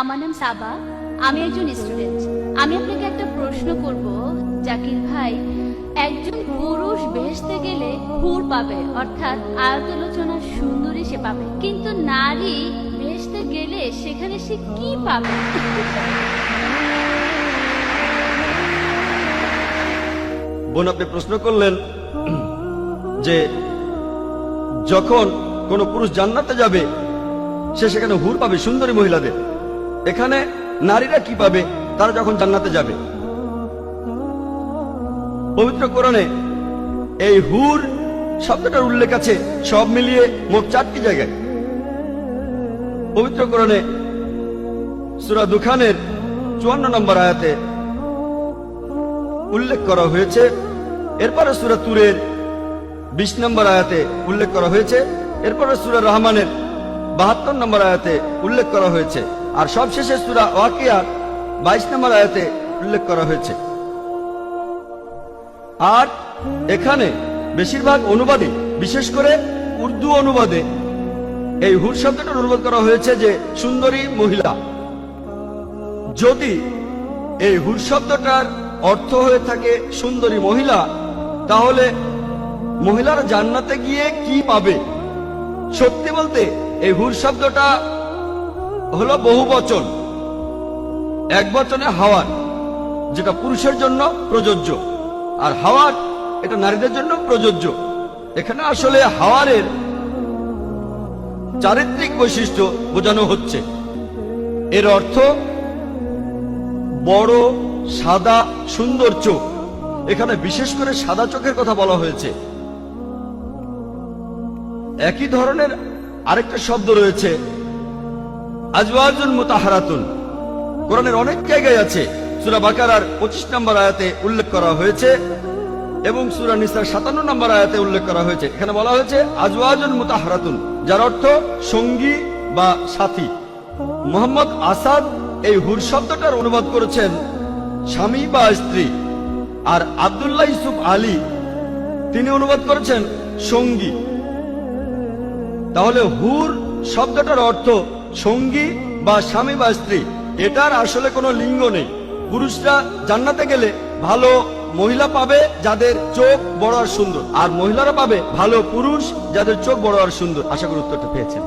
আমার নাম সাবা। আমি একজন স্টুডেন্ট। আমি আপনাকে একটা প্রশ্ন করব জাকির ভাই। একজন পুরুষ বেহেশতে গেলে হুর পাবে, অর্থাৎ আয়তলোচনা সুন্দরী সে পাবে, কিন্তু নারী বেহেশতে গেলে সেখানে সে কি পাবে? বোন, আপনি প্রশ্ন করলেন যে যখন কোন পুরুষ জান্নাতে যাবে সে সেখানে হুর পাবে, সুন্দরী মহিলাদের। এখানে নারীরা কি পাবে তারা যখন জান্নাতে যাবে? পবিত্র কোরআনে এই হুর শব্দটার উল্লেখ আছে সব মিলিয়ে মোট 4টি জায়গায়। পবিত্র কোরআনে সূরা দুখানের 54 নম্বর আয়াতে উল্লেখ করা হয়েছে। এরপরে সূরা তুরের 20 নম্বর আয়াতে উল্লেখ করা হয়েছে। এরপরে সূরা রহমানের 72 নম্বর আয়াতে উল্লেখ করা হয়েছে। আর সবশেষে সূরা ওয়াকিয়ার 22 নম্বর আয়াতে উল্লেখ করা হয়েছে। আর এখানে বেশিরভাগ অনুবাদে, বিশেষ করে উর্দু অনুবাদে, এই হুর শব্দটার অনুবাদ করা হয়েছে যে সুন্দরী মহিলা। যদি এই হুর শব্দটার অর্থ হয়ে থাকে সুন্দরী মহিলা, তাহলে মহিলারা জান্নাতে গিয়ে কি পাবে? সত্যি বলতে এই হুর শব্দটা হলো বহুবচন। এক বচনে হাওয়ার, যেটা পুরুষের জন্য প্রযোজ্য, আর হাওয়ার এটা নারীদের জন্য প্রযোজ্য। এখানে আসলে হাওয়ারের চারিত্রিক বৈশিষ্ট্য বোঝানো হচ্ছে। এর অর্থ বড়, সাদা, সুন্দর চোখ। এখানে বিশেষ করে সাদা চোখের কথা বলা হয়েছে। একই ধরনের আরেকটা শব্দ রয়েছে আজওয়াজুন মুতাহারাতুন। কোরআনের অনেক জায়গায় আছে। সূরা বাকারার 25 নম্বর আয়াতে উল্লেখ করা হয়েছে এবং সূরা নিসার 57 নম্বর আয়াতে উল্লেখ করা হয়েছে। এখানে বলা হয়েছে আজওয়াজুন মুতাহারাতুন, যার অর্থ সঙ্গী বা সাথী। মোহাম্মদ আসাদ এই হুর শব্দটার অনুবাদ করেছেন স্বামী বা স্ত্রী, আর আব্দুল্লাহ ইউসুফ আলী তিনি অনুবাদ করেছেন সঙ্গী। তাহলে হুর শব্দটার অর্থ সঙ্গী বা স্বামী বা স্ত্রী। এটার আসলে কোনো লিঙ্গ নেই। পুরুষরা জান্নাতে গেলে ভালো মহিলা পাবে যাদের চোখ বড় আর সুন্দর, আর মহিলারা পাবে ভালো পুরুষ যাদের চোখ বড় আর সুন্দর। আশা করি উত্তরটা পেয়েছেন।